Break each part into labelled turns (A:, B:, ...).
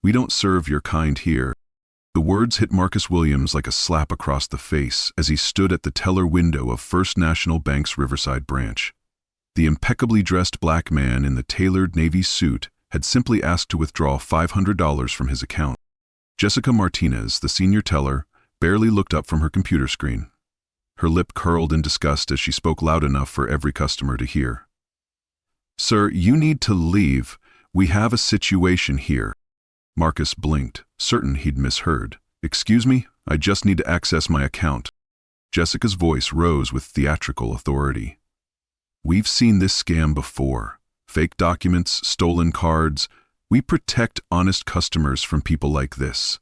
A: We don't serve your kind here." The words hit Marcus Williams like a slap across the face as he stood at the teller window of First National Bank's Riverside branch. The impeccably dressed black man in the tailored navy suit had simply asked to withdraw $500 from his account. Jessica Martinez, the senior teller, barely looked up from her computer screen. Her lip curled in disgust as she spoke loud enough for every customer to hear. "Sir, you need to leave. We have a situation here." Marcus blinked, certain he'd misheard. "Excuse me, I just need to access my account." Jessica's voice rose with theatrical authority. "We've seen this scam before. Fake documents, stolen cards. We protect honest customers from people like this."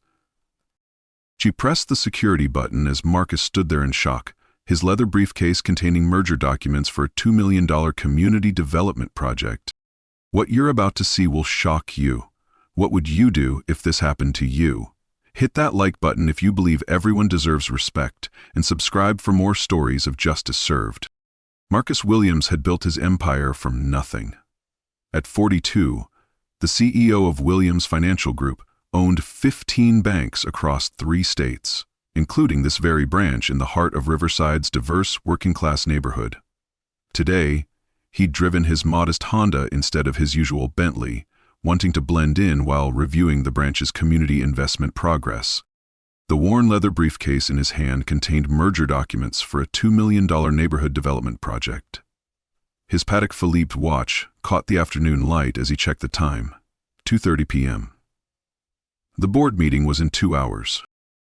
A: She pressed the security button as Marcus stood there in shock, his leather briefcase containing merger documents for a $2 million community development project. What you're about to see will shock you. What would you do if this happened to you? Hit that like button if you believe everyone deserves respect, and subscribe for more stories of justice served. Marcus Williams had built his empire from nothing. At 42, the CEO of Williams Financial Group owned 15 banks across 3 states, including this very branch in the heart of Riverside's diverse working-class neighborhood. Today, he'd driven his modest Honda instead of his usual Bentley, wanting to blend in while reviewing the branch's community investment progress. The worn leather briefcase in his hand contained merger documents for a $2 million neighborhood development project. His Patek Philippe watch caught the afternoon light as he checked the time, 2:30 p.m. The board meeting was in 2 hours.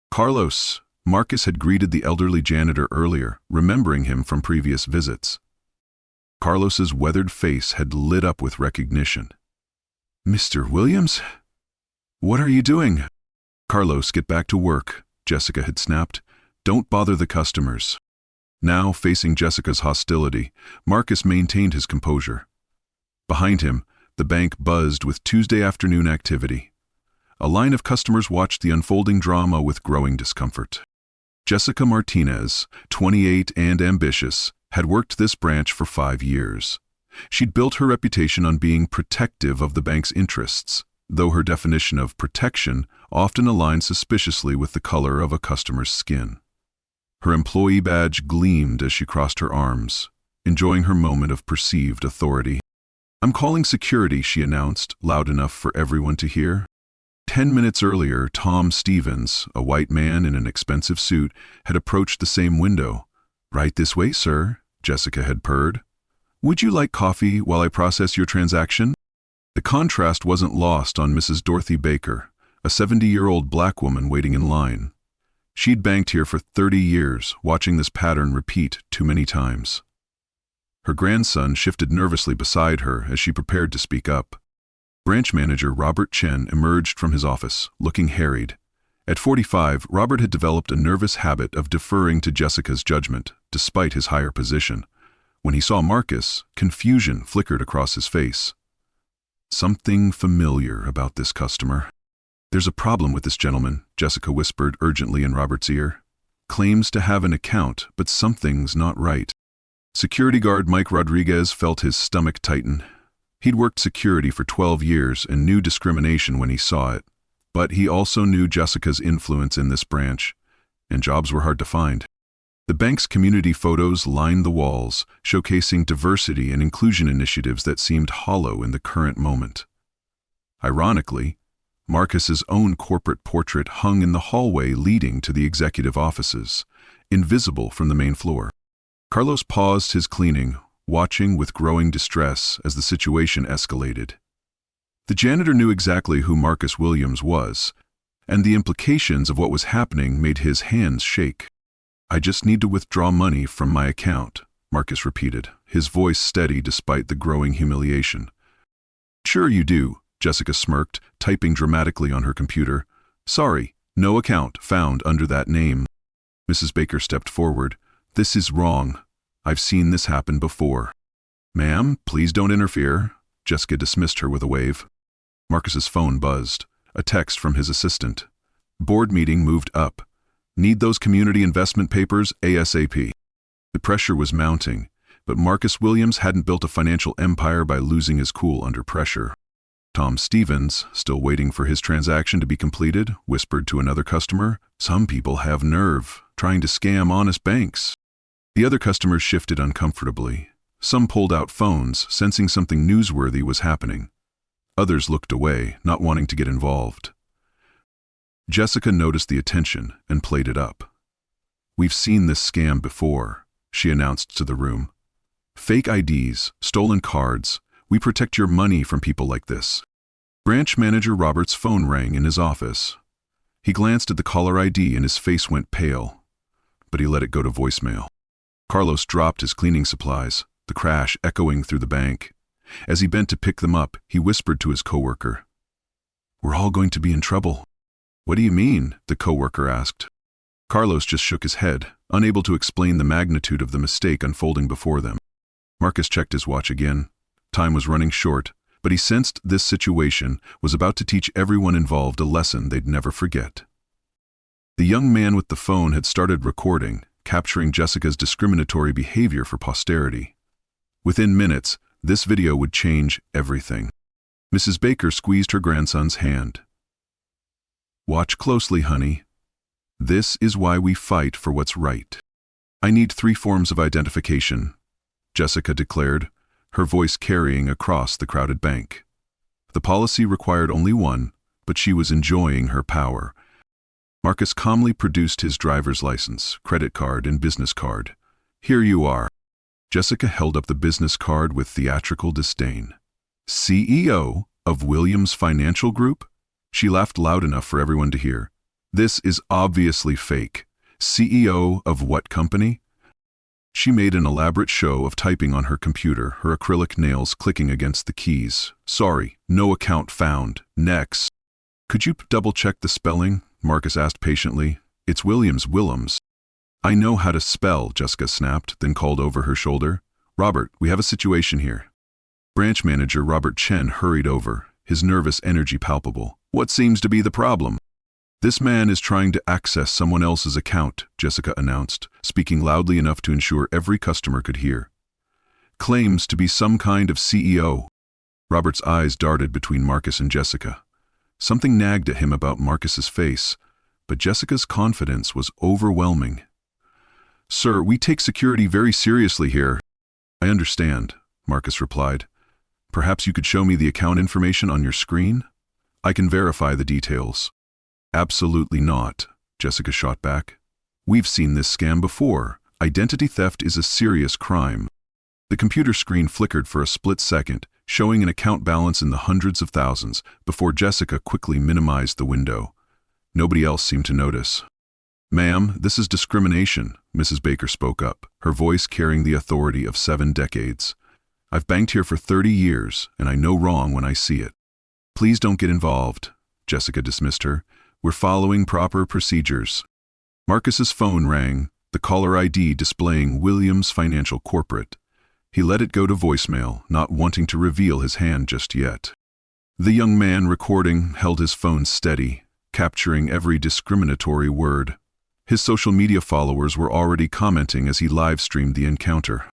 A: "Carlos," Marcus had greeted the elderly janitor earlier, remembering him from previous visits. Carlos's weathered face had lit up with recognition. "Mr. Williams? What are you doing?" "Carlos, get back to work," Jessica had snapped. "Don't bother the customers." Now, facing Jessica's hostility, Marcus maintained his composure. Behind him, the bank buzzed with Tuesday afternoon activity. A line of customers watched the unfolding drama with growing discomfort. Jessica Martinez, 28 and ambitious, had worked this branch for 5 years. She'd built her reputation on being protective of the bank's interests, though her definition of protection often aligned suspiciously with the color of a customer's skin. Her employee badge gleamed as she crossed her arms, enjoying her moment of perceived authority. "I'm calling security," she announced, loud enough for everyone to hear. 10 minutes earlier, Tom Stevens, a white man in an expensive suit, had approached the same window. "Right this way, sir," Jessica had purred. "Would you like coffee while I process your transaction?" The contrast wasn't lost on Mrs. Dorothy Baker, a 70-year-old black woman waiting in line. She'd banked here for 30 years, watching this pattern repeat too many times. Her grandson shifted nervously beside her as she prepared to speak up. Branch manager Robert Chen emerged from his office, looking harried. At 45, Robert had developed a nervous habit of deferring to Jessica's judgment, despite his higher position. When he saw Marcus, confusion flickered across his face. Something familiar about this customer. "There's a problem with this gentleman," Jessica whispered urgently in Robert's ear. "Claims to have an account, but something's not right." Security guard Mike Rodriguez felt his stomach tighten. He'd worked security for 12 years and knew discrimination when he saw it. But he also knew Jessica's influence in this branch, and jobs were hard to find. The bank's community photos lined the walls, showcasing diversity and inclusion initiatives that seemed hollow in the current moment. Ironically, Marcus's own corporate portrait hung in the hallway leading to the executive offices, invisible from the main floor. Carlos paused his cleaning, watching with growing distress as the situation escalated. The janitor knew exactly who Marcus Williams was, and the implications of what was happening made his hands shake. "I just need to withdraw money from my account," Marcus repeated, his voice steady despite the growing humiliation. "Sure you do," Jessica smirked, typing dramatically on her computer. "Sorry, no account found under that name." Mrs. Baker stepped forward. "This is wrong. I've seen this happen before." "Ma'am, please don't interfere." Jessica dismissed her with a wave. Marcus's phone buzzed. A text from his assistant. "Board meeting moved up. Need those community investment papers ASAP." The pressure was mounting, but Marcus Williams hadn't built a financial empire by losing his cool under pressure. Tom Stevens, still waiting for his transaction to be completed, whispered to another customer, "Some people have nerve, trying to scam honest banks." The other customers shifted uncomfortably. Some pulled out phones, sensing something newsworthy was happening. Others looked away, not wanting to get involved. Jessica noticed the attention and played it up. "We've seen this scam before," she announced to the room. "Fake IDs, stolen cards. We protect your money from people like this." Branch manager Robert's phone rang in his office. He glanced at the caller ID and his face went pale, but he let it go to voicemail. Carlos dropped his cleaning supplies, the crash echoing through the bank. As he bent to pick them up, he whispered to his coworker, "We're all going to be in trouble." "What do you mean?" the coworker asked. Carlos just shook his head, unable to explain the magnitude of the mistake unfolding before them. Marcus checked his watch again. Time was running short, but he sensed this situation was about to teach everyone involved a lesson they'd never forget. The young man with the phone had started recording, capturing Jessica's discriminatory behavior for posterity. Within minutes, this video would change everything. Mrs. Baker squeezed her grandson's hand. "Watch closely, honey. This is why we fight for what's right." "I need 3 forms of identification," Jessica declared, her voice carrying across the crowded bank. The policy required only one, but she was enjoying her power. Marcus calmly produced his driver's license, credit card, and business card. "Here you are." Jessica held up the business card with theatrical disdain. "CEO of Williams Financial Group?" She laughed loud enough for everyone to hear. "This is obviously fake. CEO of what company?" She made an elaborate show of typing on her computer, her acrylic nails clicking against the keys. "Sorry, no account found. Next." "Could you double-check the spelling?" Marcus asked patiently. "It's Willems." "I know how to spell," Jessica snapped, then called over her shoulder. "Robert, we have a situation here." Branch manager Robert Chen hurried over, his nervous energy palpable. "What seems to be the problem?" "This man is trying to access someone else's account," Jessica announced, speaking loudly enough to ensure every customer could hear. "Claims to be some kind of CEO." Robert's eyes darted between Marcus and Jessica. Something nagged at him about Marcus's face, but Jessica's confidence was overwhelming. "Sir, we take security very seriously here." "I understand," Marcus replied. "Perhaps you could show me the account information on your screen? I can verify the details." "Absolutely not," Jessica shot back. "We've seen this scam before. Identity theft is a serious crime." The computer screen flickered for a split second, showing an account balance in the hundreds of thousands, before Jessica quickly minimized the window. Nobody else seemed to notice. "Ma'am, this is discrimination," Mrs. Baker spoke up, her voice carrying the authority of 7 decades. "I've banked here for 30 years, and I know wrong when I see it." "Please don't get involved," Jessica dismissed her. "We're following proper procedures." Marcus's phone rang, the caller ID displaying Williams Financial Corporate. He let it go to voicemail, not wanting to reveal his hand just yet. The young man recording held his phone steady, capturing every discriminatory word. His social media followers were already commenting as he live-streamed the encounter.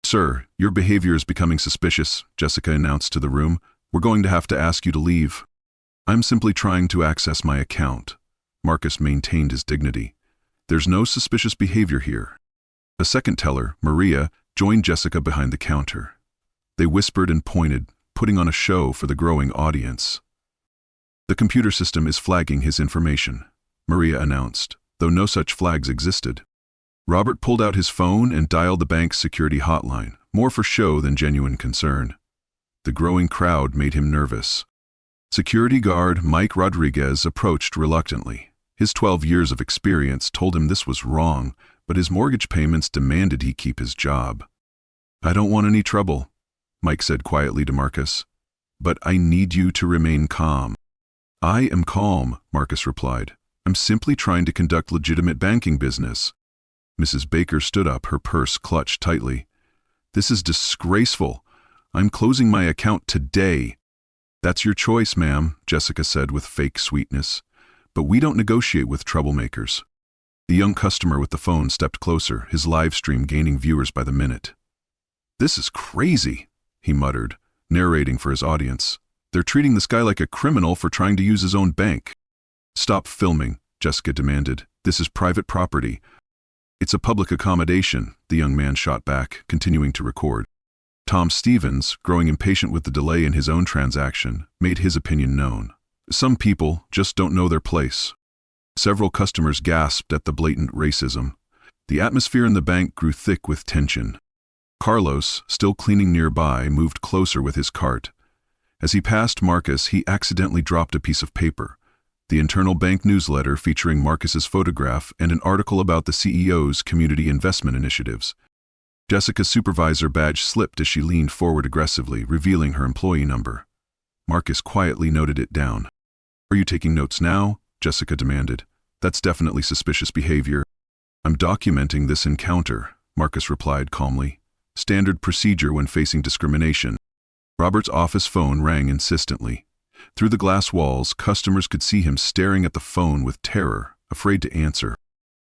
A: "Sir, your behavior is becoming suspicious," Jessica announced to the room. "We're going to have to ask you to leave." "I'm simply trying to access my account." Marcus maintained his dignity. "There's no suspicious behavior here." A second teller, Maria, joined Jessica behind the counter. They whispered and pointed, putting on a show for the growing audience. "The computer system is flagging his information," Maria announced, though no such flags existed. Robert pulled out his phone and dialed the bank's security hotline, more for show than genuine concern. The growing crowd made him nervous. Security guard Mike Rodriguez approached reluctantly. His 12 years of experience told him this was wrong, but his mortgage payments demanded he keep his job. "I don't want any trouble," Mike said quietly to Marcus, "but I need you to remain calm." "I am calm," Marcus replied. "I'm simply trying to conduct legitimate banking business." Mrs. Baker stood up, her purse clutched tightly. "This is disgraceful. I'm closing my account today." "That's your choice, ma'am," Jessica said with fake sweetness. "But we don't negotiate with troublemakers." The young customer with the phone stepped closer, his live stream gaining viewers by the minute. "This is crazy," he muttered, narrating for his audience. They're treating this guy like a criminal for trying to use his own bank. Stop filming, Jessica demanded. This is private property. It's a public accommodation, the young man shot back, continuing to record. Tom Stevens, growing impatient with the delay in his own transaction, made his opinion known. Some people just don't know their place. Several customers gasped at the blatant racism. The atmosphere in the bank grew thick with tension. Carlos, still cleaning nearby, moved closer with his cart. As he passed Marcus, he accidentally dropped a piece of paper. The internal bank newsletter featuring Marcus's photograph and an article about the CEO's community investment initiatives. Jessica's supervisor badge slipped as she leaned forward aggressively, revealing her employee number. Marcus quietly noted it down. "Are you taking notes now?" Jessica demanded. "That's definitely suspicious behavior." "I'm documenting this encounter," Marcus replied calmly. "Standard procedure when facing discrimination." Robert's office phone rang insistently. Through the glass walls, customers could see him staring at the phone with terror, afraid to answer.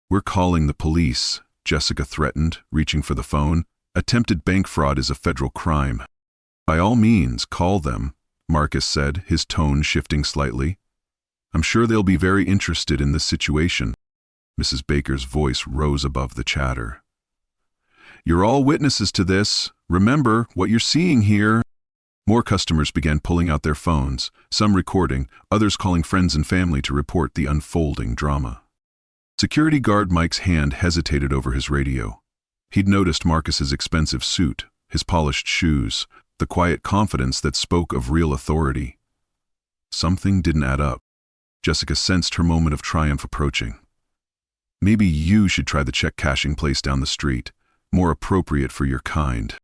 A: "We're calling the police," Jessica threatened, reaching for the phone. "Attempted bank fraud is a federal crime." "By all means, call them," Marcus said, his tone shifting slightly. "I'm sure they'll be very interested in this situation." Mrs. Baker's voice rose above the chatter. "You're all witnesses to this. Remember what you're seeing here." More customers began pulling out their phones, some recording, others calling friends and family to report the unfolding drama. Security guard Mike's hand hesitated over his radio. He'd noticed Marcus's expensive suit, his polished shoes, the quiet confidence that spoke of real authority. Something didn't add up. Jessica sensed her moment of triumph approaching. "Maybe you should try the check-cashing place down the street, more appropriate for your kind."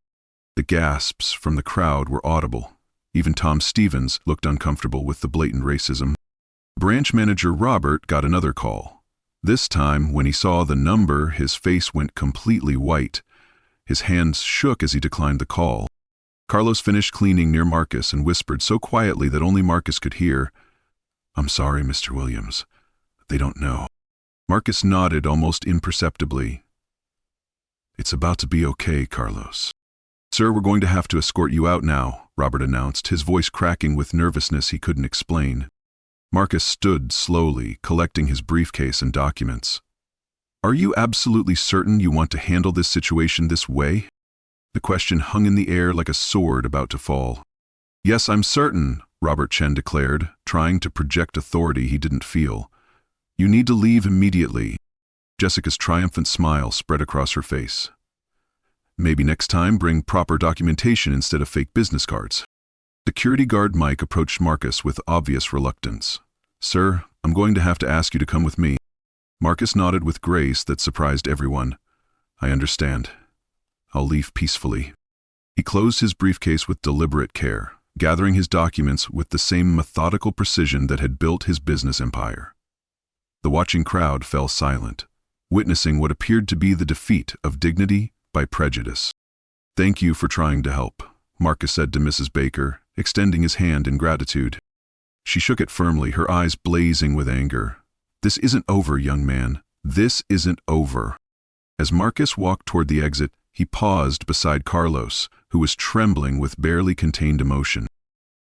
A: The gasps from the crowd were audible. Even Tom Stevens looked uncomfortable with the blatant racism. Branch manager Robert got another call. This time, when he saw the number, his face went completely white. His hands shook as he declined the call. Carlos finished cleaning near Marcus and whispered so quietly that only Marcus could hear, "I'm sorry, Mr. Williams. They don't know." Marcus nodded almost imperceptibly. "It's about to be okay, Carlos." "Sir, we're going to have to escort you out now," Robert announced, his voice cracking with nervousness he couldn't explain. Marcus stood slowly, collecting his briefcase and documents. "Are you absolutely certain you want to handle this situation this way?" The question hung in the air like a sword about to fall. "Yes, I'm certain," Robert Chen declared, trying to project authority he didn't feel. "You need to leave immediately." Jessica's triumphant smile spread across her face. "Maybe next time bring proper documentation instead of fake business cards." Security guard Mike approached Marcus with obvious reluctance. "Sir, I'm going to have to ask you to come with me." Marcus nodded with grace that surprised everyone. "I understand. I'll leave peacefully." He closed his briefcase with deliberate care, gathering his documents with the same methodical precision that had built his business empire. The watching crowd fell silent, witnessing what appeared to be the defeat of dignity by prejudice. "Thank you for trying to help," Marcus said to Mrs. Baker, extending his hand in gratitude. She shook it firmly, her eyes blazing with anger. "This isn't over, young man. This isn't over." As Marcus walked toward the exit, he paused beside Carlos, who was trembling with barely contained emotion.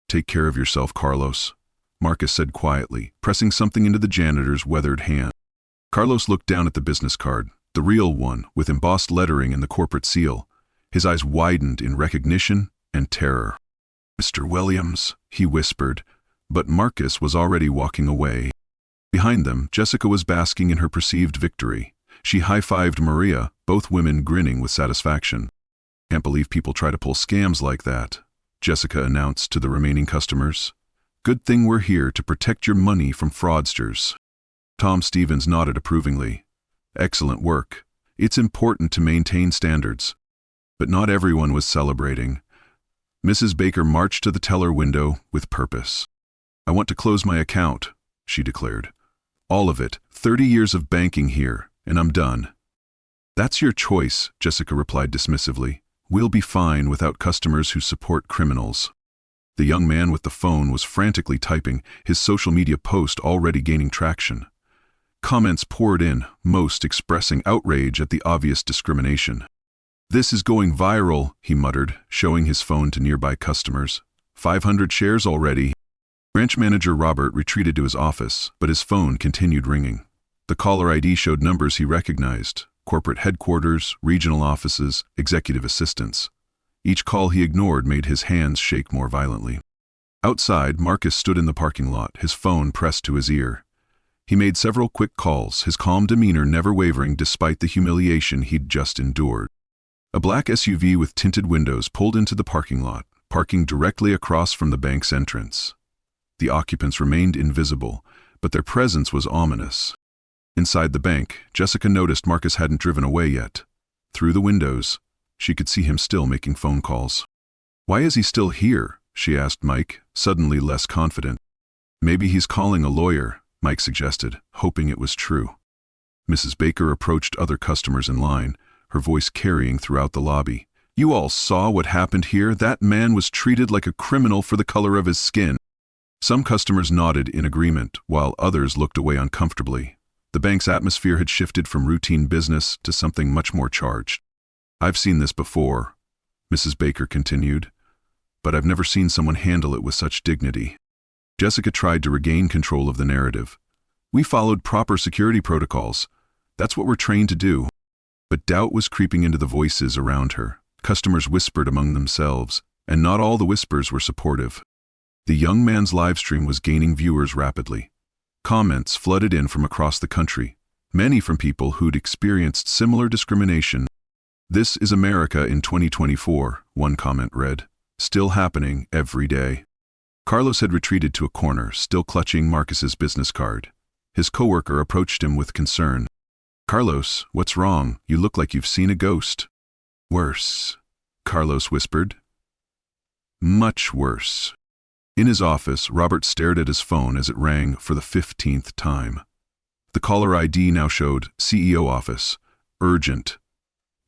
A: "Take care of yourself, Carlos," Marcus said quietly, pressing something into the janitor's weathered hand. Carlos looked down at the business card, the real one, with embossed lettering and the corporate seal. His eyes widened in recognition and terror. "Mr. Williams," he whispered, but Marcus was already walking away. Behind them, Jessica was basking in her perceived victory. She high-fived Maria, both women grinning with satisfaction. "Can't believe people try to pull scams like that," Jessica announced to the remaining customers. "Good thing we're here to protect your money from fraudsters." Tom Stevens nodded approvingly. "Excellent work. It's important to maintain standards." But not everyone was celebrating. Mrs. Baker marched to the teller window with purpose. "I want to close my account," she declared. "All of it, 30 years of banking here, and I'm done." "That's your choice," Jessica replied dismissively. "We'll be fine without customers who support criminals." The young man with the phone was frantically typing, his social media post already gaining traction. Comments poured in, most expressing outrage at the obvious discrimination. "This is going viral," he muttered, showing his phone to nearby customers. 500 shares already. Branch manager Robert retreated to his office, but his phone continued ringing. The caller ID showed numbers he recognized: corporate headquarters, regional offices, executive assistants. Each call he ignored made his hands shake more violently. Outside, Marcus stood in the parking lot, his phone pressed to his ear. He made several quick calls, his calm demeanor never wavering despite the humiliation he'd just endured. A black SUV with tinted windows pulled into the parking lot, parking directly across from the bank's entrance. The occupants remained invisible, but their presence was ominous. Inside the bank, Jessica noticed Marcus hadn't driven away yet. Through the windows, she could see him still making phone calls. "Why is he still here?" she asked Mike, suddenly less confident. "Maybe he's calling a lawyer," Mike suggested, hoping it was true. Mrs. Baker approached other customers in line, her voice carrying throughout the lobby. "You all saw what happened here. That man was treated like a criminal for the color of his skin." Some customers nodded in agreement, while others looked away uncomfortably. The bank's atmosphere had shifted from routine business to something much more charged. "I've seen this before," Mrs. Baker continued, "but I've never seen someone handle it with such dignity." Jessica tried to regain control of the narrative. "We followed proper security protocols. That's what we're trained to do." But doubt was creeping into the voices around her. Customers whispered among themselves, and not all the whispers were supportive. The young man's livestream was gaining viewers rapidly. Comments flooded in from across the country, many from people who'd experienced similar discrimination. "This is America in 2024, one comment read. "Still happening every day." Carlos had retreated to a corner, still clutching Marcus's business card. His coworker approached him with concern. "Carlos, what's wrong? You look like you've seen a ghost." "Worse," Carlos whispered. "Much worse." In his office, Robert stared at his phone as it rang for the 15th time. The caller ID now showed CEO office, urgent.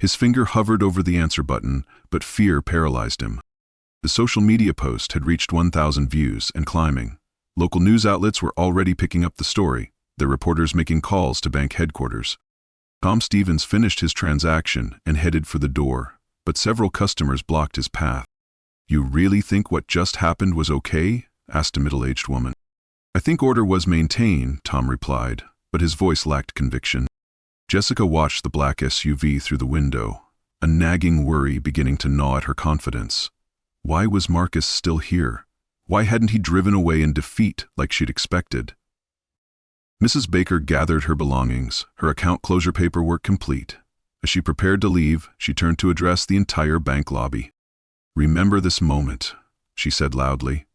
A: His finger hovered over the answer button, but fear paralyzed him. The social media post had reached 1,000 views and climbing. Local news outlets were already picking up the story, their reporters making calls to bank headquarters. Tom Stevens finished his transaction and headed for the door, but several customers blocked his path. "You really think what just happened was okay?" asked a middle-aged woman. "I think order was maintained," Tom replied, but his voice lacked conviction. Jessica watched the black SUV through the window, a nagging worry beginning to gnaw at her confidence. Why was Marcus still here? Why hadn't he driven away in defeat like she'd expected? Mrs. Baker gathered her belongings, her account closure paperwork complete. As she prepared to leave, she turned to address the entire bank lobby. "Remember this moment," she said loudly.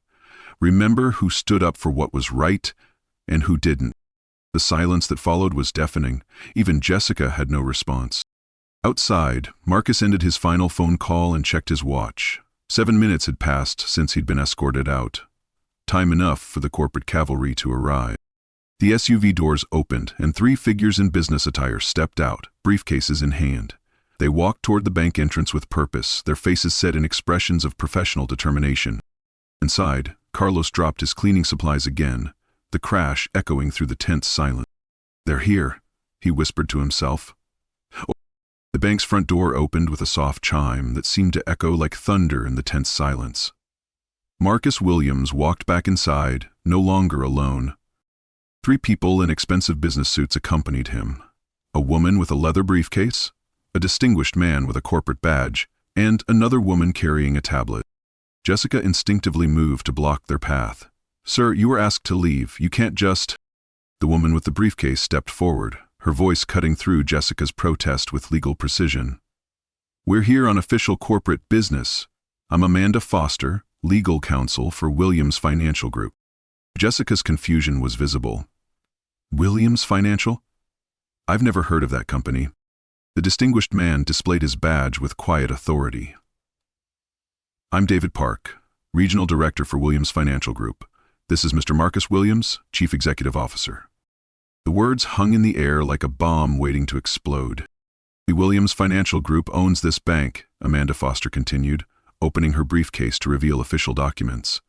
A: "Remember who stood up for what was right and who didn't." The silence that followed was deafening. Even Jessica had no response. Outside, Marcus ended his final phone call and checked his watch. 7 minutes had passed since he'd been escorted out. Time enough for the corporate cavalry to arrive. The SUV doors opened, and 3 figures in business attire stepped out, briefcases in hand. They walked toward the bank entrance with purpose, their faces set in expressions of professional determination. Inside, Carlos dropped his cleaning supplies again, the crash echoing through the tense silence. "They're here," he whispered to himself. The bank's front door opened with a soft chime that seemed to echo like thunder in the tense silence. Marcus Williams walked back inside, no longer alone. 3 people in expensive business suits accompanied him. A woman with a leather briefcase, a distinguished man with a corporate badge, and another woman carrying a tablet. Jessica instinctively moved to block their path. "Sir, you were asked to leave. You can't just—" The woman with the briefcase stepped forward, her voice cutting through Jessica's protest with legal precision. "We're here on official corporate business. I'm Amanda Foster, legal counsel for Williams Financial Group." Jessica's confusion was visible. "Williams Financial? I've never heard of that company." The distinguished man displayed his badge with quiet authority. "I'm David Park, Regional Director for Williams Financial Group. This is Mr. Marcus Williams, Chief Executive Officer." The words hung in the air like a bomb waiting to explode. "The Williams Financial Group owns this bank," Amanda Foster continued, opening her briefcase to reveal official documents.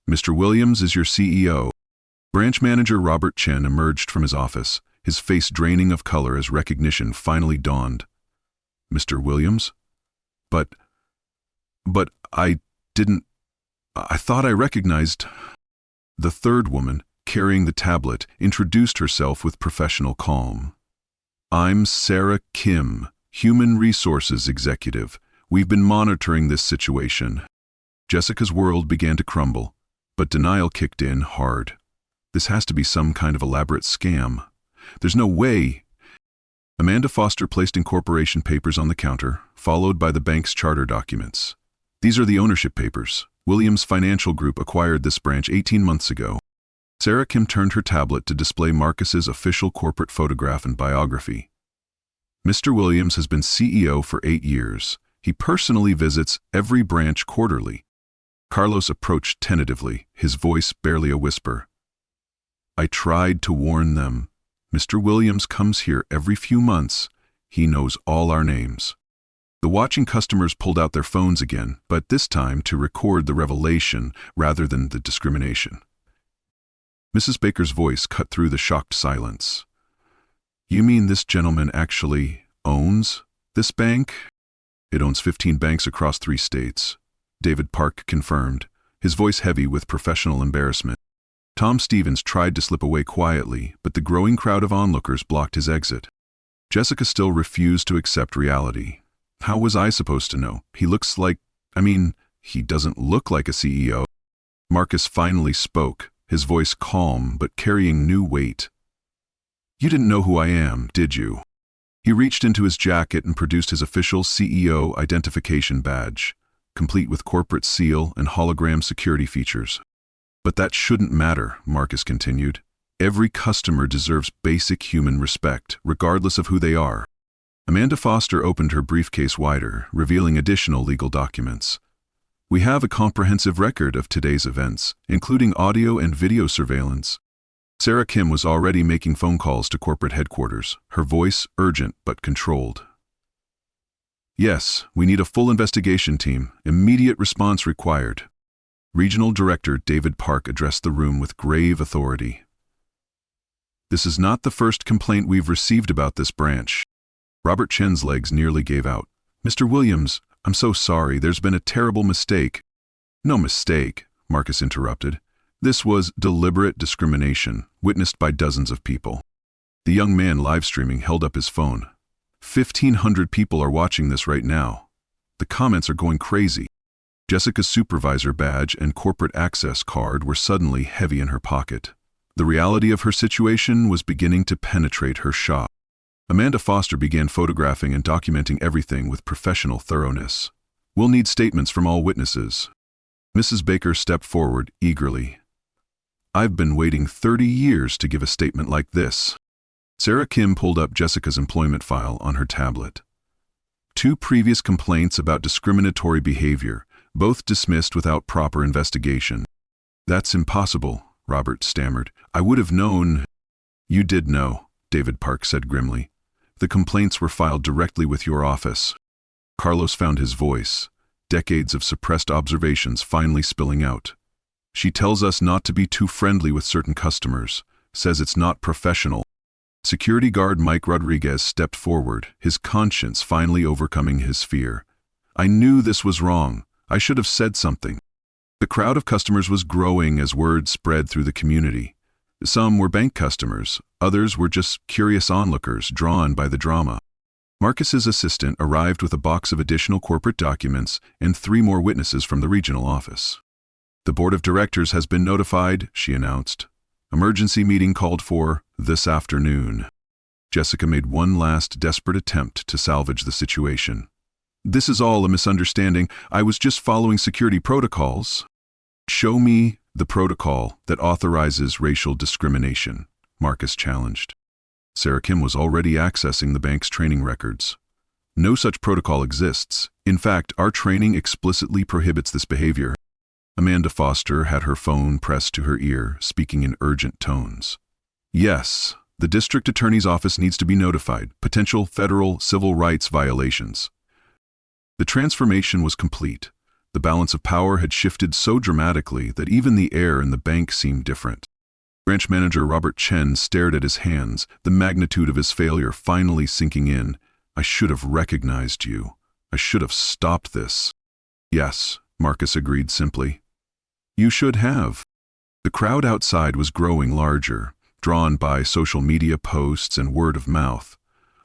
A: "Mr. Williams is your CEO." Branch manager Robert Chen emerged from his office, his face draining of color as recognition finally dawned. "Mr. Williams? But I didn't..." I thought I recognized. The third woman, carrying the tablet, introduced herself with professional calm. I'm Sarah Kim, Human Resources Executive. We've been monitoring this situation. Jessica's world began to crumble, but denial kicked in hard. This has to be some kind of elaborate scam. There's no way. Amanda Foster placed incorporation papers on the counter, followed by the bank's charter documents. These are the ownership papers. Williams Financial Group acquired this branch 18 months ago. Sarah Kim turned her tablet to display Marcus's official corporate photograph and biography. Mr. Williams has been CEO for 8 years. He personally visits every branch quarterly. Carlos approached tentatively, his voice barely a whisper. I tried to warn them. Mr. Williams comes here every few months. He knows all our names. The watching customers pulled out their phones again, but this time to record the revelation rather than the discrimination. Mrs. Baker's voice cut through the shocked silence. You mean this gentleman actually owns this bank? It owns 15 banks across 3 states. David Park confirmed, his voice heavy with professional embarrassment. Tom Stevens tried to slip away quietly, but the growing crowd of onlookers blocked his exit. Jessica still refused to accept reality. How was I supposed to know? He looks like, he doesn't look like a CEO. Marcus finally spoke, his voice calm but carrying new weight. You didn't know who I am, did you? He reached into his jacket and produced his official CEO identification badge, complete with corporate seal and hologram security features. But that shouldn't matter, Marcus continued. Every customer deserves basic human respect, regardless of who they are. Amanda Foster opened her briefcase wider, revealing additional legal documents. We have a comprehensive record of today's events, including audio and video surveillance. Sarah Kim was already making phone calls to corporate headquarters, her voice urgent but controlled. Yes, we need a full investigation team. Immediate response required. Regional Director David Park addressed the room with grave authority. This is not the first complaint we've received about this branch. Robert Chen's legs nearly gave out. Mr. Williams, I'm so sorry, there's been a terrible mistake. No mistake, Marcus interrupted. This was deliberate discrimination, witnessed by dozens of people. The young man live streaming held up his phone. 1,500 people are watching this right now. The comments are going crazy. Jessica's supervisor badge and corporate access card were suddenly heavy in her pocket. The reality of her situation was beginning to penetrate her shop. Amanda Foster began photographing and documenting everything with professional thoroughness. We'll need statements from all witnesses. Mrs. Baker stepped forward eagerly. I've been waiting 30 years to give a statement like this. Sarah Kim pulled up Jessica's employment file on her tablet. 2 previous complaints about discriminatory behavior, both dismissed without proper investigation. That's impossible, Robert stammered. I would have known. You did know, David Park said grimly. The complaints were filed directly with your office. Carlos found his voice, decades of suppressed observations finally spilling out. She tells us not to be too friendly with certain customers, says it's not professional. Security guard Mike Rodriguez stepped forward, his conscience finally overcoming his fear. I knew this was wrong. I should have said something. The crowd of customers was growing as word spread through the community. Some were bank customers, others were just curious onlookers drawn by the drama. Marcus's assistant arrived with a box of additional corporate documents and 3 more witnesses from the regional office. The board of directors has been notified, she announced. Emergency meeting called for this afternoon. Jessica made one last desperate attempt to salvage the situation. This is all a misunderstanding. I was just following security protocols. Show me the protocol that authorizes racial discrimination, Marcus challenged. Sarah Kim was already accessing the bank's training records. No such protocol exists. In fact, our training explicitly prohibits this behavior. Amanda Foster had her phone pressed to her ear, speaking in urgent tones. Yes, the district attorney's office needs to be notified. Potential federal civil rights violations. The transformation was complete. The balance of power had shifted so dramatically that even the air in the bank seemed different. Branch manager Robert Chen stared at his hands, the magnitude of his failure finally sinking in. I should have recognized you. I should have stopped this. Yes, Marcus agreed simply. You should have. The crowd outside was growing larger, drawn by social media posts and word of mouth.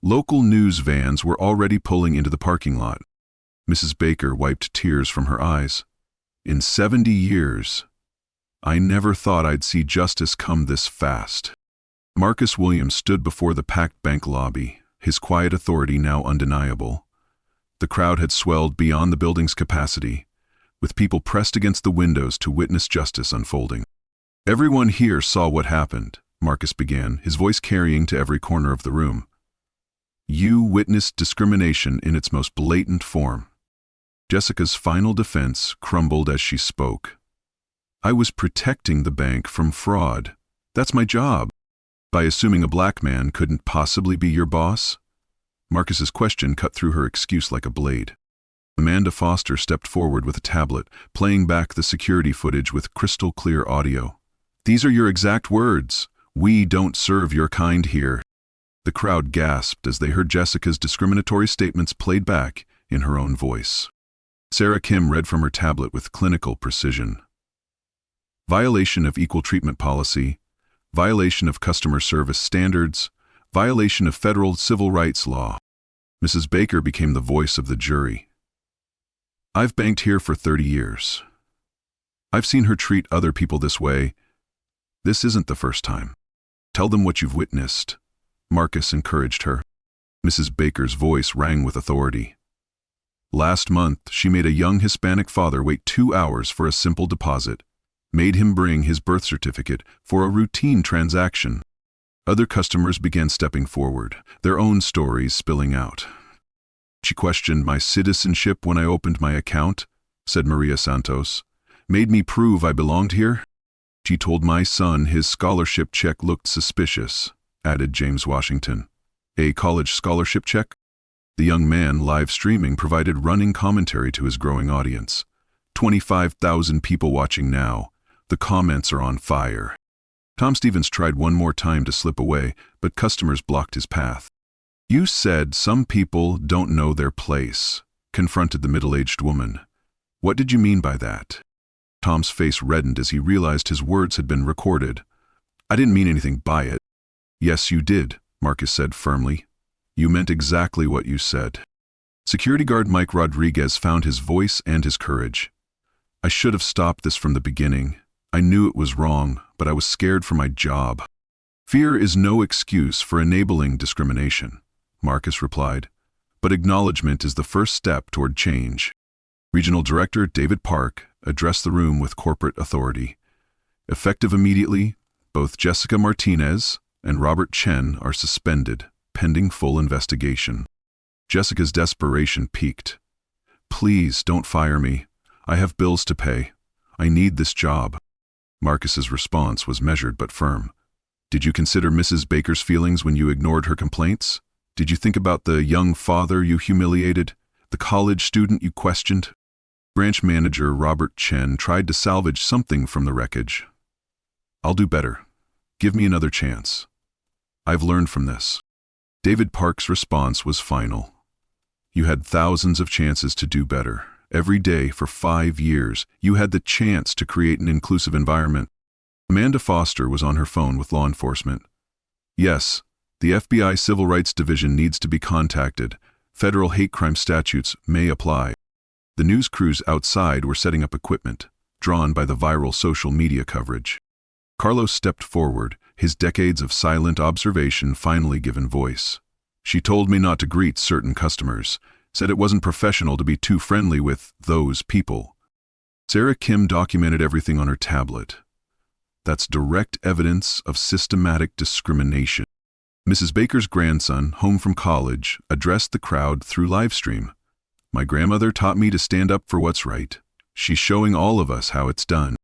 A: Local news vans were already pulling into the parking lot. Mrs. Baker wiped tears from her eyes. In 70 years, I never thought I'd see justice come this fast. Marcus Williams stood before the packed bank lobby, his quiet authority now undeniable. The crowd had swelled beyond the building's capacity, with people pressed against the windows to witness justice unfolding. Everyone here saw what happened, Marcus began, his voice carrying to every corner of the room. You witnessed discrimination in its most blatant form. Jessica's final defense crumbled as she spoke. I was protecting the bank from fraud. That's my job. By assuming a black man couldn't possibly be your boss? Marcus's question cut through her excuse like a blade. Amanda Foster stepped forward with a tablet, playing back the security footage with crystal clear audio. These are your exact words. We don't serve your kind here. The crowd gasped as they heard Jessica's discriminatory statements played back in her own voice. Sarah Kim read from her tablet with clinical precision. Violation of equal treatment policy, violation of customer service standards, violation of federal civil rights law. Mrs. Baker became the voice of the jury. I've banked here for 30 years. I've seen her treat other people this way. This isn't the first time. Tell them what you've witnessed. Marcus encouraged her. Mrs. Baker's voice rang with authority. Last month, she made a young Hispanic father wait 2 hours for a simple deposit, made him bring his birth certificate for a routine transaction. Other customers began stepping forward, their own stories spilling out. She questioned my citizenship when I opened my account, said Maria Santos. Made me prove I belonged here? She told my son his scholarship check looked suspicious, added James Washington. A college scholarship check? The young man, live streaming, provided running commentary to his growing audience. 25,000 people watching now. The comments are on fire. Tom Stevens tried one more time to slip away, but customers blocked his path. You said some people don't know their place, confronted the middle-aged woman. What did you mean by that? Tom's face reddened as he realized his words had been recorded. I didn't mean anything by it. Yes, you did, Marcus said firmly. You meant exactly what you said. Security guard Mike Rodriguez found his voice and his courage. I should have stopped this from the beginning. I knew it was wrong, but I was scared for my job. Fear is no excuse for enabling discrimination, Marcus replied, but acknowledgement is the first step toward change. Regional Director David Park addressed the room with corporate authority. Effective immediately, both Jessica Martinez and Robert Chen are suspended, pending full investigation. Jessica's desperation peaked. Please don't fire me. I have bills to pay. I need this job. Marcus's response was measured but firm. Did you consider Mrs. Baker's feelings when you ignored her complaints? Did you think about the young father you humiliated? The college student you questioned? Branch manager Robert Chen tried to salvage something from the wreckage. I'll do better. Give me another chance. I've learned from this. David Park's response was final. You had thousands of chances to do better. Every day for 5 years, you had the chance to create an inclusive environment. Amanda Foster was on her phone with law enforcement. Yes, the FBI Civil Rights Division needs to be contacted. Federal hate crime statutes may apply. The news crews outside were setting up equipment, drawn by the viral social media coverage. Carlos stepped forward, his decades of silent observation finally given voice. She told me not to greet certain customers, said it wasn't professional to be too friendly with those people. Sarah Kim documented everything on her tablet. That's direct evidence of systematic discrimination. Mrs. Baker's grandson, home from college, addressed the crowd through livestream. My grandmother taught me to stand up for what's right. She's showing all of us how it's done.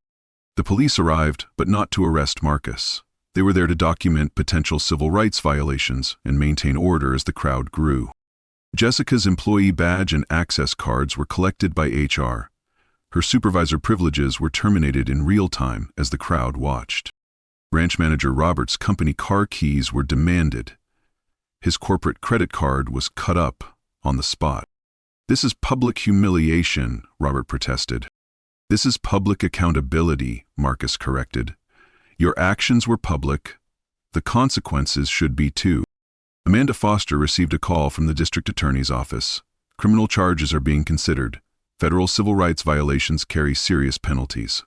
A: The police arrived, but not to arrest Marcus. They were there to document potential civil rights violations and maintain order as the crowd grew. Jessica's employee badge and access cards were collected by HR. Her supervisor privileges were terminated in real time as the crowd watched. Branch manager Robert's company car keys were demanded. His corporate credit card was cut up on the spot. This is public humiliation, Robert protested. This is public accountability, Marcus corrected. Your actions were public. The consequences should be too. Amanda Foster received a call from the district attorney's office. Criminal charges are being considered. Federal civil rights violations carry serious penalties.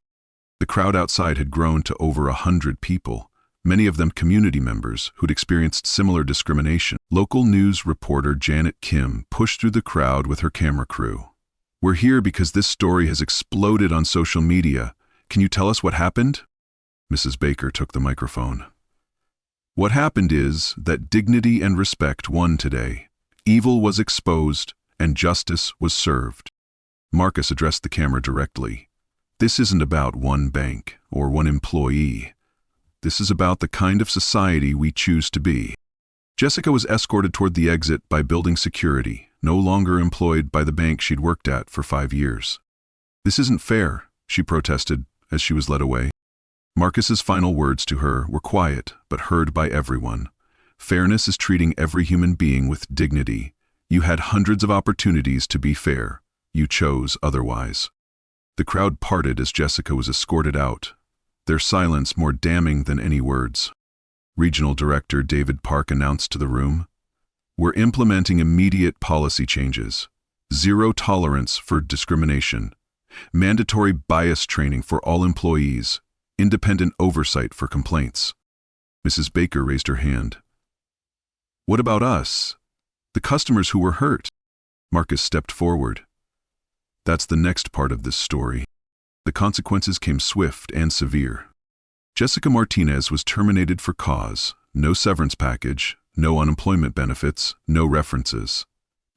A: The crowd outside had grown to over 100 people, many of them community members who'd experienced similar discrimination. Local news reporter Janet Kim pushed through the crowd with her camera crew. We're here because this story has exploded on social media. Can you tell us what happened? Mrs. Baker took the microphone. What happened is that dignity and respect won today. Evil was exposed and justice was served. Marcus addressed the camera directly. This isn't about one bank or one employee. This is about the kind of society we choose to be. Jessica was escorted toward the exit by building security, no longer employed by the bank she'd worked at for 5 years. This isn't fair, she protested as she was led away. Marcus's final words to her were quiet but heard by everyone. Fairness is treating every human being with dignity. You had hundreds of opportunities to be fair. You chose otherwise. The crowd parted as Jessica was escorted out, their silence more damning than any words. Regional Director David Park announced to the room, "We're implementing immediate policy changes. Zero tolerance for discrimination. Mandatory bias training for all employees. Independent oversight for complaints." Mrs. Baker raised her hand. "What about us? The customers who were hurt?" Marcus stepped forward. "That's the next part of this story." The consequences came swift and severe. Jessica Martinez was terminated for cause, no severance package, no unemployment benefits, no references.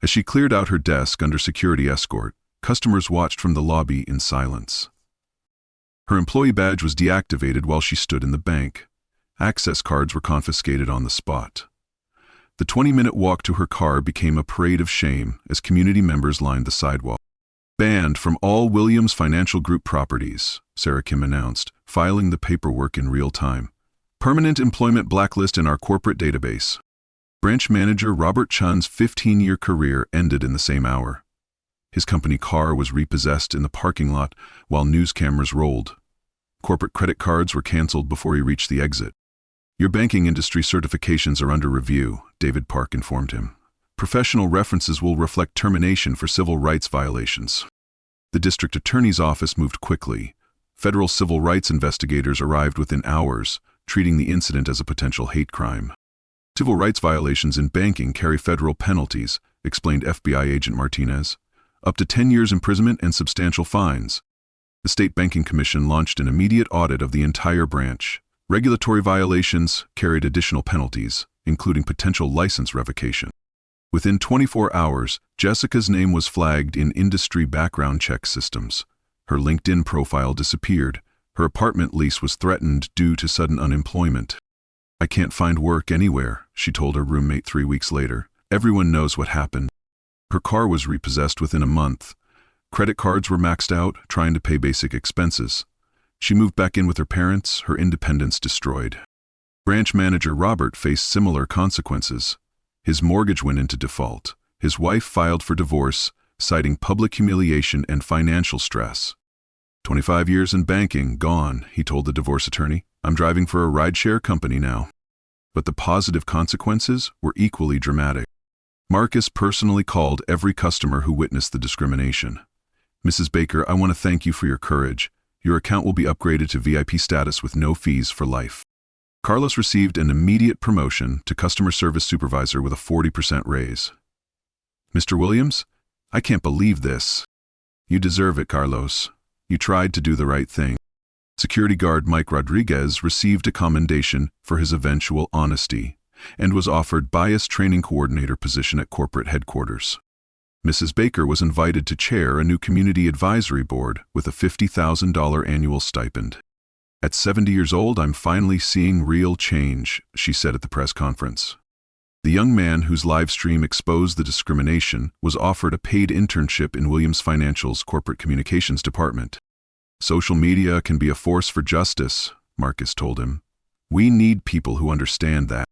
A: As she cleared out her desk under security escort, customers watched from the lobby in silence. Her employee badge was deactivated while she stood in the bank. Access cards were confiscated on the spot. The 20-minute walk to her car became a parade of shame as community members lined the sidewalk. "Banned from all Williams Financial Group properties," Sarah Kim announced, filing the paperwork in real time. "Permanent employment blacklist in our corporate database." Branch manager Robert Chun's 15-year career ended in the same hour. His company car was repossessed in the parking lot while news cameras rolled. Corporate credit cards were canceled before he reached the exit. "Your banking industry certifications are under review," David Park informed him. "Professional references will reflect termination for civil rights violations." The district attorney's office moved quickly. Federal civil rights investigators arrived within hours, treating the incident as a potential hate crime. "Civil rights violations in banking carry federal penalties," explained FBI agent Martinez. "Up to 10 years imprisonment and substantial fines." The State Banking Commission launched an immediate audit of the entire branch. Regulatory violations carried additional penalties, including potential license revocation. Within 24 hours, Jessica's name was flagged in industry background check systems. Her LinkedIn profile disappeared. Her apartment lease was threatened due to sudden unemployment. "I can't find work anywhere," she told her roommate 3 weeks later. "Everyone knows what happened." Her car was repossessed within a month. Credit cards were maxed out, trying to pay basic expenses. She moved back in with her parents, her independence destroyed. Branch manager Robert faced similar consequences. His mortgage went into default. His wife filed for divorce, citing public humiliation and financial stress. 25 years in banking, gone, he told the divorce attorney. "I'm driving for a rideshare company now." But the positive consequences were equally dramatic. Marcus personally called every customer who witnessed the discrimination. "Mrs. Baker, I want to thank you for your courage. Your account will be upgraded to VIP status with no fees for life." Carlos received an immediate promotion to customer service supervisor with a 40% raise. "Mr. Williams, I can't believe this." "You deserve it, Carlos. You tried to do the right thing." Security guard Mike Rodriguez received a commendation for his eventual honesty and was offered bias training coordinator position at corporate headquarters. Mrs. Baker was invited to chair a new community advisory board with a $50,000 annual stipend. "At 70 years old, I'm finally seeing real change," she said at the press conference. The young man whose live stream exposed the discrimination was offered a paid internship in Williams Financial's corporate communications department. "Social media can be a force for justice," Marcus told him. "We need people who understand that."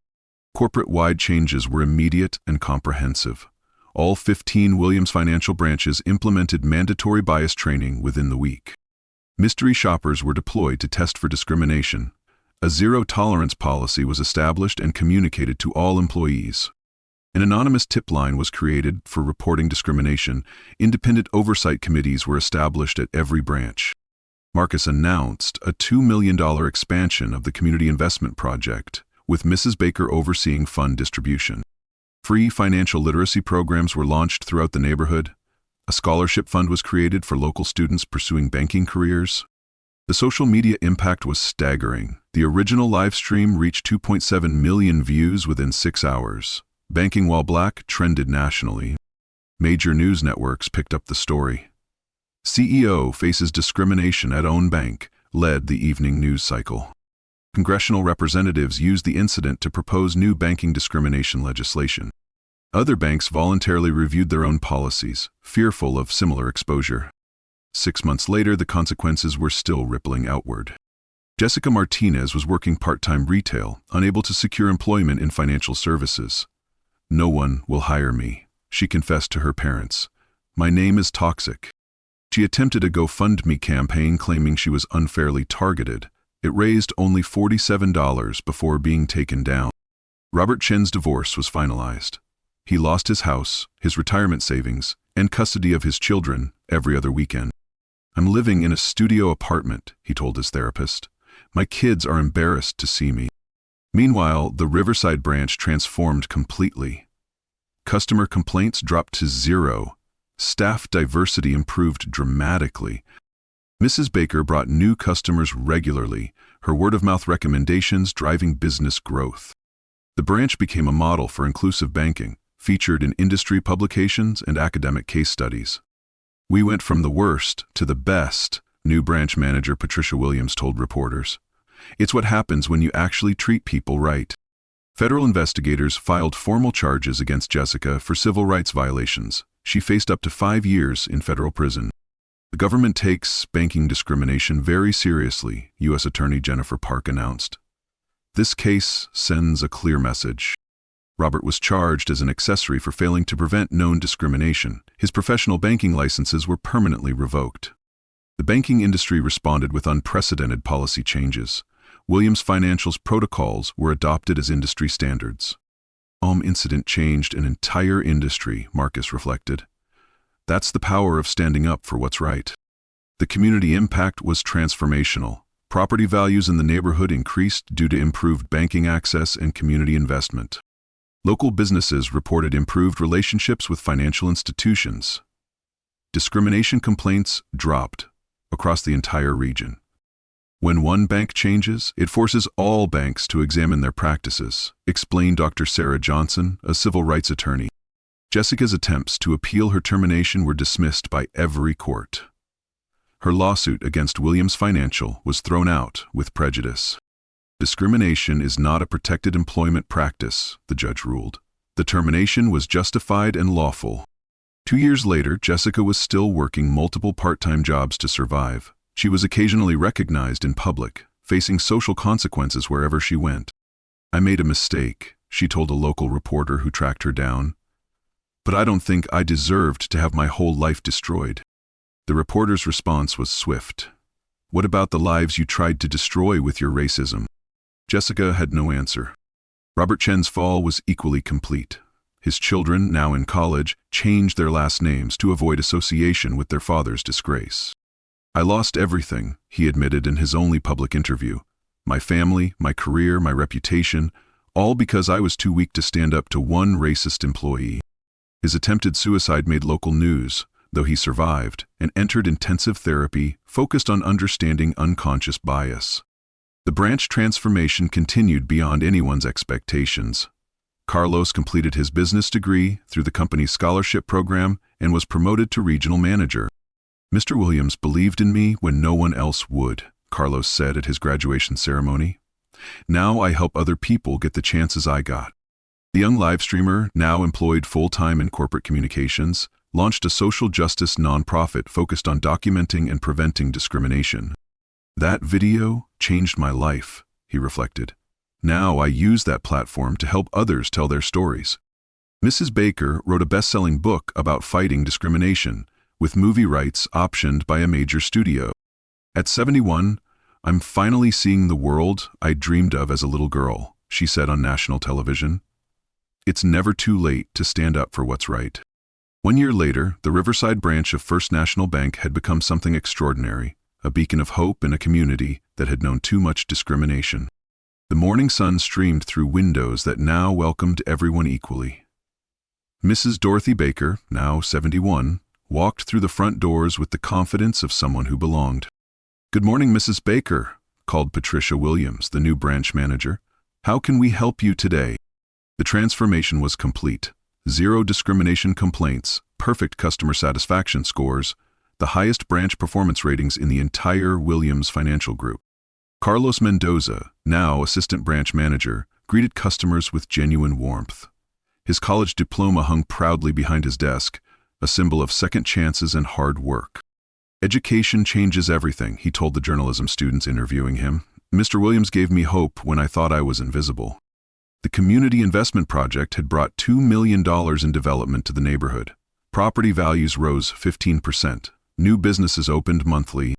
A: Corporate-wide changes were immediate and comprehensive. All 15 Williams Financial branches implemented mandatory bias training within the week. Mystery shoppers were deployed to test for discrimination. A zero-tolerance policy was established and communicated to all employees. An anonymous tip line was created for reporting discrimination. Independent oversight committees were established at every branch. Marcus announced a $2 million expansion of the Community Investment Project, with Mrs. Baker overseeing fund distribution. Free financial literacy programs were launched throughout the neighborhood. A scholarship fund was created for local students pursuing banking careers. The social media impact was staggering. The original live stream reached 2.7 million views within 6 hours. Banking While Black trended nationally. Major news networks picked up the story. CEO faces discrimination at own bank led the evening news cycle. Congressional representatives used the incident to propose new banking discrimination legislation. Other banks voluntarily reviewed their own policies, fearful of similar exposure. 6 months later, the consequences were still rippling outward. Jessica Martinez was working part-time retail, unable to secure employment in financial services. "No one will hire me," she confessed to her parents. "My name is toxic." She attempted a GoFundMe campaign claiming she was unfairly targeted. It raised only $47 before being taken down. Robert Chen's divorce was finalized. He lost his house, his retirement savings, and custody of his children every other weekend. "I'm living in a studio apartment," he told his therapist. "My kids are embarrassed to see me." Meanwhile, the Riverside branch transformed completely. Customer complaints dropped to 0. Staff diversity improved dramatically. Mrs. Baker brought new customers regularly, her word-of-mouth recommendations driving business growth. The branch became a model for inclusive banking, featured in industry publications and academic case studies. "We went from the worst to the best," new branch manager Patricia Williams told reporters. "It's what happens when you actually treat people right." Federal investigators filed formal charges against Jessica for civil rights violations. She faced up to 5 years in federal prison. "The government takes banking discrimination very seriously," U.S. Attorney Jennifer Park announced. "This case sends a clear message." Robert was charged as an accessory for failing to prevent known discrimination. His professional banking licenses were permanently revoked. The banking industry responded with unprecedented policy changes. Williams Financial's protocols were adopted as industry standards. Incident changed an entire industry, Marcus reflected. That's the power of standing up for what's right. The community impact was transformational. Property values in the neighborhood increased due to improved banking access and community investment. Local businesses reported improved relationships with financial institutions. Discrimination complaints dropped across the entire region. When one bank changes, it forces all banks to examine their practices, explained Dr. Sarah Johnson, a civil rights attorney. Jessica's attempts to appeal her termination were dismissed by every court. Her lawsuit against Williams Financial was thrown out with prejudice. Discrimination is not a protected employment practice, the judge ruled. The termination was justified and lawful. 2 years later, Jessica was still working multiple part-time jobs to survive. She was occasionally recognized in public, facing social consequences wherever she went. "I made a mistake," she told a local reporter who tracked her down. "But I don't think I deserved to have my whole life destroyed." The reporter's response was swift. "What about the lives you tried to destroy with your racism?" Jessica had no answer. Robert Chen's fall was equally complete. His children, now in college, changed their last names to avoid association with their father's disgrace. "I lost everything," he admitted in his only public interview. "My family, my career, my reputation, all because I was too weak to stand up to one racist employee." His attempted suicide made local news, though he survived and entered intensive therapy focused on understanding unconscious bias. The branch transformation continued beyond anyone's expectations. Carlos completed his business degree through the company's scholarship program and was promoted to regional manager. "Mr. Williams believed in me when no one else would," Carlos said at his graduation ceremony. "Now I help other people get the chances I got." The young live streamer, now employed full-time in corporate communications, launched a social justice nonprofit focused on documenting and preventing discrimination. "That video changed my life," he reflected. "Now I use that platform to help others tell their stories." Mrs. Baker wrote a best-selling book about fighting discrimination, with movie rights optioned by a major studio. At 71, I'm finally seeing the world I dreamed of as a little girl, she said on national television. It's never too late to stand up for what's right. 1 year later, the Riverside branch of First National Bank had become something extraordinary, a beacon of hope in a community that had known too much discrimination. The morning sun streamed through windows that now welcomed everyone equally. Mrs. Dorothy Baker, now 71, walked through the front doors with the confidence of someone who belonged. "Good morning, Mrs. Baker," called Patricia Williams, the new branch manager. "How can we help you today?" The transformation was complete. 0 discrimination complaints, perfect customer satisfaction scores, the highest branch performance ratings in the entire Williams Financial Group. Carlos Mendoza, now assistant branch manager, greeted customers with genuine warmth. His college diploma hung proudly behind his desk, a symbol of second chances and hard work. "Education changes everything," he told the journalism students interviewing him. "Mr. Williams gave me hope when I thought I was invisible." The community investment project had brought $2 million in development to the neighborhood. Property values rose 15%. New businesses opened monthly.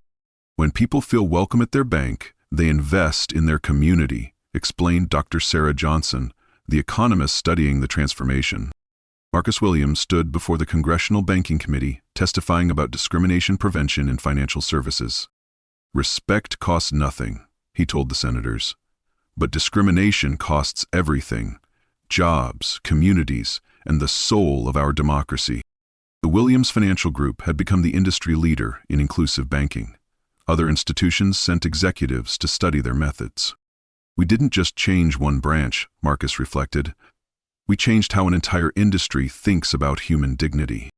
A: "When people feel welcome at their bank, they invest in their community," explained Dr. Sarah Johnson, the economist studying the transformation. Marcus Williams stood before the Congressional Banking Committee, testifying about discrimination prevention in financial services. "Respect costs nothing," he told the senators. "But discrimination costs everything: jobs, communities, and the soul of our democracy." The Williams Financial Group had become the industry leader in inclusive banking. Other institutions sent executives to study their methods. "We didn't just change one branch," Marcus reflected. "We changed how an entire industry thinks about human dignity."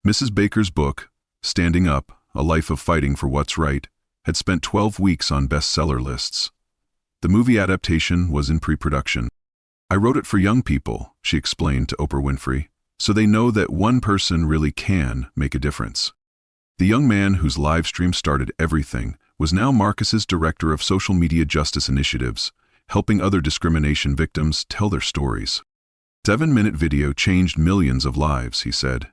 A: Mrs. Baker's book, Standing Up, A Life of Fighting for What's Right, had spent 12 weeks on bestseller lists. The movie adaptation was in pre-production. "I wrote it for young people," she explained to Oprah Winfrey, "so they know that one person really can make a difference." The young man whose live stream started everything was now Marcus's director of social media justice initiatives, helping other discrimination victims tell their stories. 7-minute video changed millions of lives, he said.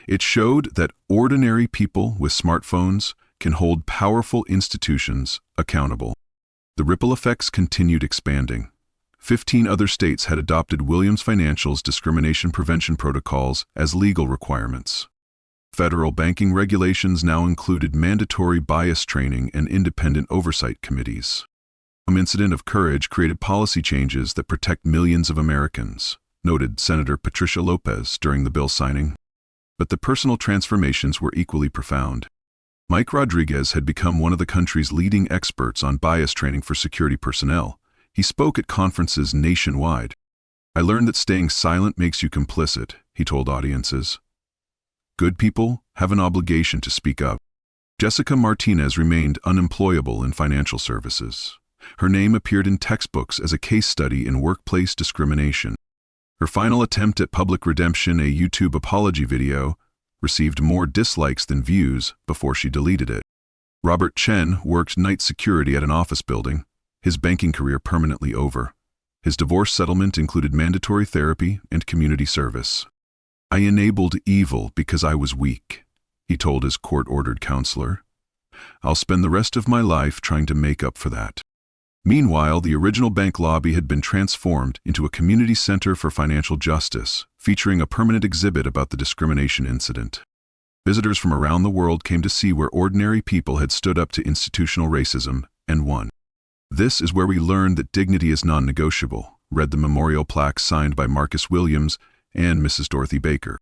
A: It showed that ordinary people with smartphones can hold powerful institutions accountable. The ripple effects continued expanding. 15 other states had adopted Williams Financial's discrimination prevention protocols as legal requirements. Federal banking regulations now included mandatory bias training and independent oversight committees. Some incident of courage created policy changes that protect millions of Americans, noted Senator Patricia Lopez during the bill signing. But the personal transformations were equally profound. Mike Rodriguez had become one of the country's leading experts on bias training for security personnel. He spoke at conferences nationwide. "I learned that staying silent makes you complicit," he told audiences. "Good people have an obligation to speak up." Jessica Martinez remained unemployable in financial services. Her name appeared in textbooks as a case study in workplace discrimination. Her final attempt at public redemption, a YouTube apology video, received more dislikes than views before she deleted it. Robert Chen worked night security at an office building, his banking career permanently over. His divorce settlement included mandatory therapy and community service. "I enabled evil because I was weak," he told his court-ordered counselor. "I'll spend the rest of my life trying to make up for that." Meanwhile, the original bank lobby had been transformed into a community center for financial justice, featuring a permanent exhibit about the discrimination incident. Visitors from around the world came to see where ordinary people had stood up to institutional racism and won. "This is where we learned that dignity is non-negotiable," read the memorial plaque signed by Marcus Williams and Mrs. Dorothy Baker.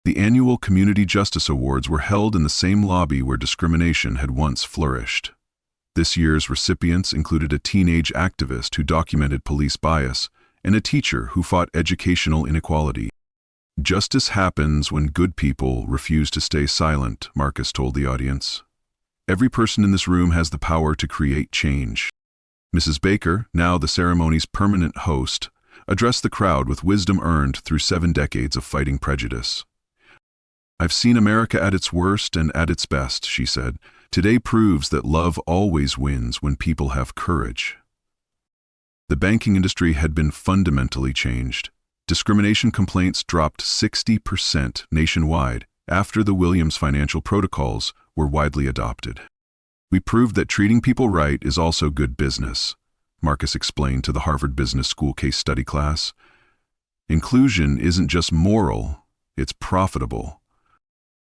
A: The annual Community Justice Awards were held in the same lobby where discrimination had once flourished. This year's recipients included a teenage activist who documented police bias and a teacher who fought educational inequality. "Justice happens when good people refuse to stay silent," Marcus told the audience. "Every person in this room has the power to create change." Mrs. Baker, now the ceremony's permanent host, addressed the crowd with wisdom earned through 7 decades of fighting prejudice. "I've seen America at its worst and at its best," she said. "Today proves that love always wins when people have courage." The banking industry had been fundamentally changed. Discrimination complaints dropped 60% nationwide after the Williams Financial Protocols were widely adopted. We proved that treating people right is also good business, Marcus explained to the Harvard Business School case study class. Inclusion isn't just moral, it's profitable.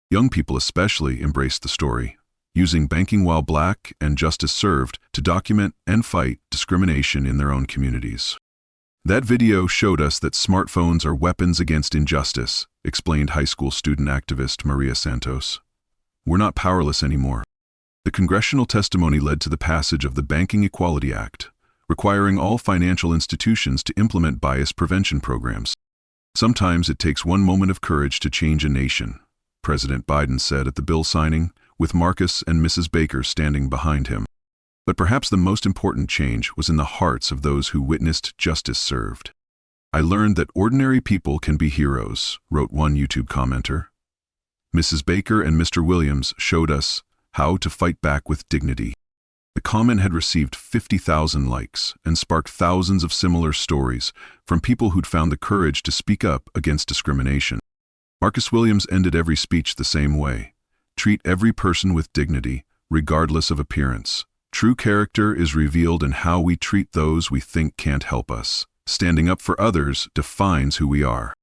A: Young people especially embraced the story, using Banking While Black and Justice Served to document and fight discrimination in their own communities. That video showed us that smartphones are weapons against injustice, explained high school student activist Maria Santos. We're not powerless anymore. The congressional testimony led to the passage of the Banking Equality Act, requiring all financial institutions to implement bias prevention programs. Sometimes it takes one moment of courage to change a nation, President Biden said at the bill signing, with Marcus and Mrs. Baker standing behind him. But perhaps the most important change was in the hearts of those who witnessed justice served. I learned that ordinary people can be heroes, wrote one YouTube commenter. Mrs. Baker and Mr. Williams showed us how to fight back with dignity. The comment had received 50,000 likes and sparked thousands of similar stories from people who'd found the courage to speak up against discrimination. Marcus Williams ended every speech the same way. Treat every person with dignity, regardless of appearance. True character is revealed in how we treat those we think can't help us. Standing up for others defines who we are.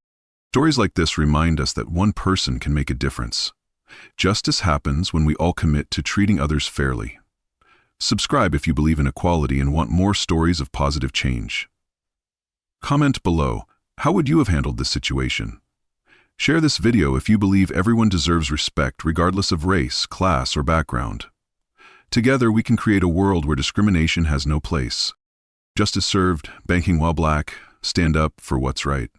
A: Stories like this remind us that one person can make a difference. Justice happens when we all commit to treating others fairly. Subscribe if you believe in equality and want more stories of positive change. Comment below, how would you have handled this situation? Share this video if you believe everyone deserves respect regardless of race, class, or background. Together we can create a world where discrimination has no place. Justice served, Banking While Black, stand up for what's right.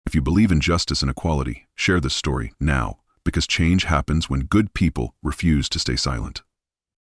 A: If you believe in justice and equality, share this story now, because change happens when good people refuse to stay silent.